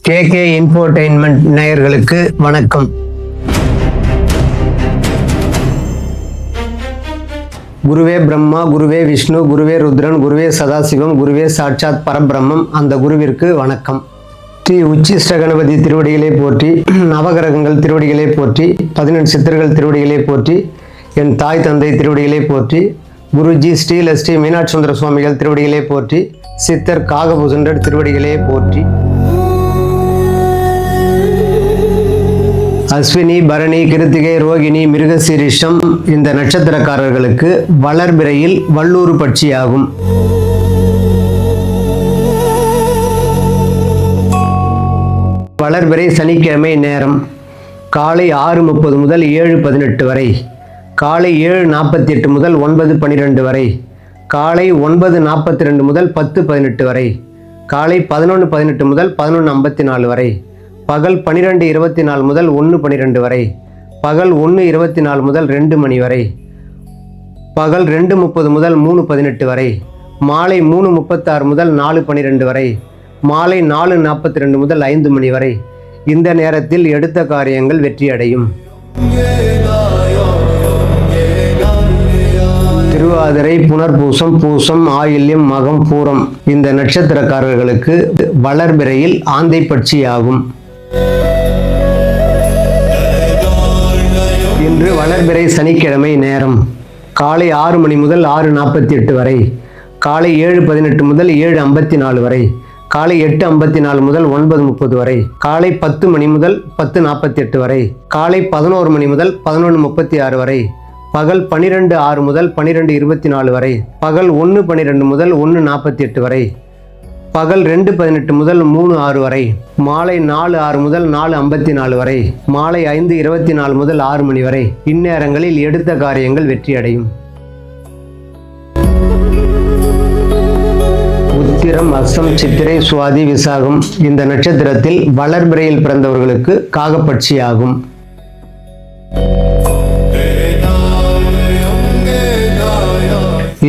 KK infotainment நேயர்களுக்கு வணக்கம். குருவே பிரம்மா, குருவே விஷ்ணு, குருவே ருத்ரன், குருவே சதாசிவம், குருவே சாட்சாத் பரபிரம்மம், அந்த குருவிற்கு வணக்கம். ஸ்ரீ உச்சிஷ்ட கணபதி திருவடிகளை போற்றி, நவகிரகங்கள் திருவடிகளை போற்றி, 18 சித்தர்கள் திருவடிகளை போற்றி, என் தாய் தந்தை திருவடிகளை போற்றி, குருஜி ஸ்ரீ மீனாட்சி சுந்தர சுவாமிகள் திருவடிகளை போற்றி, சித்தர் காகபூசண்டர் திருவடிகளே போற்றி. அஸ்வினி, பரணி, கிருத்திகை, ரோகிணி, மிருகசீரிஷம் இந்த நட்சத்திரக்காரர்களுக்கு வளர்பிறையில் வல்லூறு பட்சியாகும். வளர்பிறை சனிக்கிழமை நேரம் காலை 6:30 முதல் 7:18 வரை, காலை 7:48 முதல் 9:12 வரை, காலை 9:42 முதல் 10:18 வரை, காலை 11:18 முதல் 11:54 வரை, பகல் 12:24 முதல் 1:12 வரை, பகல் 1:24 முதல் 2 மணி வரை, பகல் 2:30 முதல் 3:18 வரை, மாலை 3:36 முதல் 4:12 வரை, மாலை 4:42 முதல் 5 மணி வரை. இந்த நேரத்தில் எடுத்த காரியங்கள் வெற்றியடையும். திருவாதிரை, புனர்பூசம், பூசம், ஆயில்யம், மகம், பூரம் இந்த நட்சத்திரக்காரர்களுக்கு வளர்பிறையில் ஆந்தை பட்சியாகும். இன்று வளர்பிறை சனிக்கிழமை நேரம் காலை 6 மணி முதல் 6:48 வரை, காலை 7:18 முதல் 7:54 வரை, காலை 8:54 முதல் 9:30 வரை, காலை 10 மணி முதல் 10:48 வரை, காலை 11 மணி முதல் 11:36 வரை, பகல் 12:06 முதல் 12:24 வரை, பகல் 1:12 முதல் 1:48 வரை, பகல் 2:18 முதல் 3:06 வரை, மாலை 4:06 முதல் 4:54 வரை, மாலை 5:24 முதல் 6 மணி வரை. இந்நேரங்களில் எடுத்த காரியங்கள் வெற்றியடையும். உத்திரம், அஸ்தம், சித்திரை, சுவாதி, விசாகம் இந்த நட்சத்திரத்தில் வளர்பிறையில் பிறந்தவர்களுக்கு காகப்பட்சியாகும்.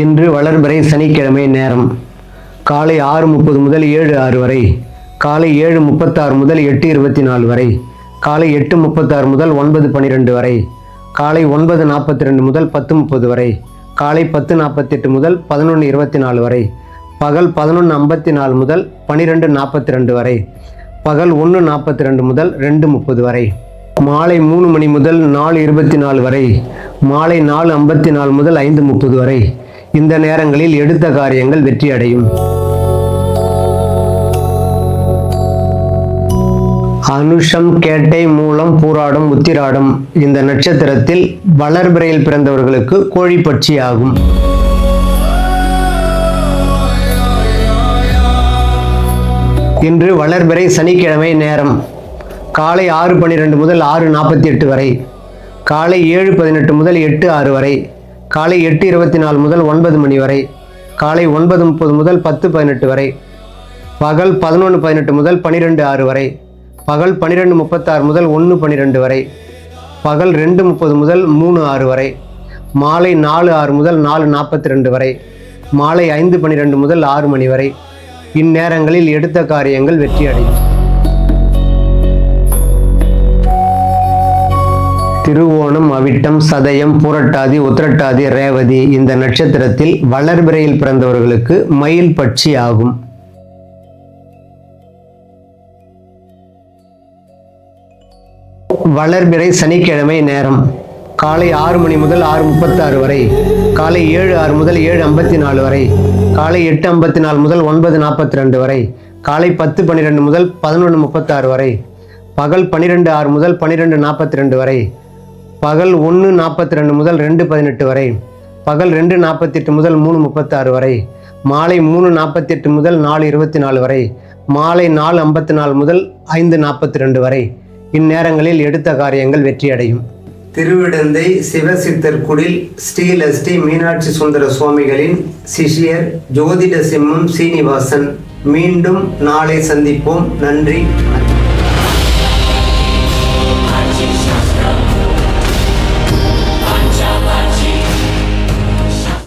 இன்று வளர்பிறை சனிக்கிழமை நேரம் காலை 6:30 முதல் 7:06 வரை, காலை 7:36 முதல் 8:24 வரை, காலை 8:36 முதல் 9:12 வரை, காலை 9:42 முதல் 10:30 வரை, காலை 10:48 முதல் 11:24 வரை, பகல் 11:54 முதல் 12:42 வரை, பகல் 1:42 முதல் 2:30 வரை, மாலை 3 மணி முதல் 4:24 வரை, மாலை 4:54 முதல் 5:30 வரை. இந்த நேரங்களில் எடுத்த காரியங்கள் வெற்றியடையும். அனுஷம், கேட்டை, மூலம், பூராடம், உத்திராடம் இந்த நட்சத்திரத்தில் வளர்பிறையில் பிறந்தவர்களுக்கு கோழிப்பட்சி ஆகும். இன்று வளர்பிறை சனிக்கிழமை நேரம் காலை 6:12 முதல் 6:48 வரை, காலை 7:18 முதல் 8:06 வரை, காலை 8:24 முதல் 9 மணி வரை, காலை 9:30 முதல் 10:18 வரை, பகல் 11:18 முதல் 12:06 வரை, பகல் 12:36 முதல் 1:12 வரை, பகல் 2:30 முதல் 3:06 வரை, மாலை 4:06 முதல் 4:42 வரை, மாலை 5:12 முதல் 6 மணி வரை. இந்நேரங்களில் எடுத்த காரியங்கள் வெற்றியடையும். திருவோணம், அவிட்டம், சதயம், புரட்டாதி, உத்திரட்டாதி, ரேவதி இந்த நட்சத்திரத்தில் வளர்பிறையில் பிறந்தவர்களுக்கு மயில் பட்சி ஆகும். வளர்பிறை சனிக்கிழமை நேரம் காலை 6 மணி முதல் 6:36 வரை, காலை 7:06 முதல் 7:54 வரை, காலை 8:54 முதல் 9:42 வரை, காலை 10:12 முதல் 11:36 வரை, பகல் 12:06 முதல் 12:42 வரை, பகல் 1:42 முதல் 2:18 வரை, பகல் 2:48 முதல் 3:36 வரை, மாலை 3:48 முதல் 4:24 வரை, மாலை 4:54 முதல் 5:42 வரை. இந்நேரங்களில் எடுத்த காரியங்கள் வெற்றியடையும். திருவிடந்தை சிவசித்தர் குடில் ஸ்ரீ மீனாட்சி சுந்தர சுவாமிகளின் சிஷ்யர் ஜோதிட சிம்மம் சீனிவாசன். மீண்டும் நாளை சந்திப்போம். நன்றி.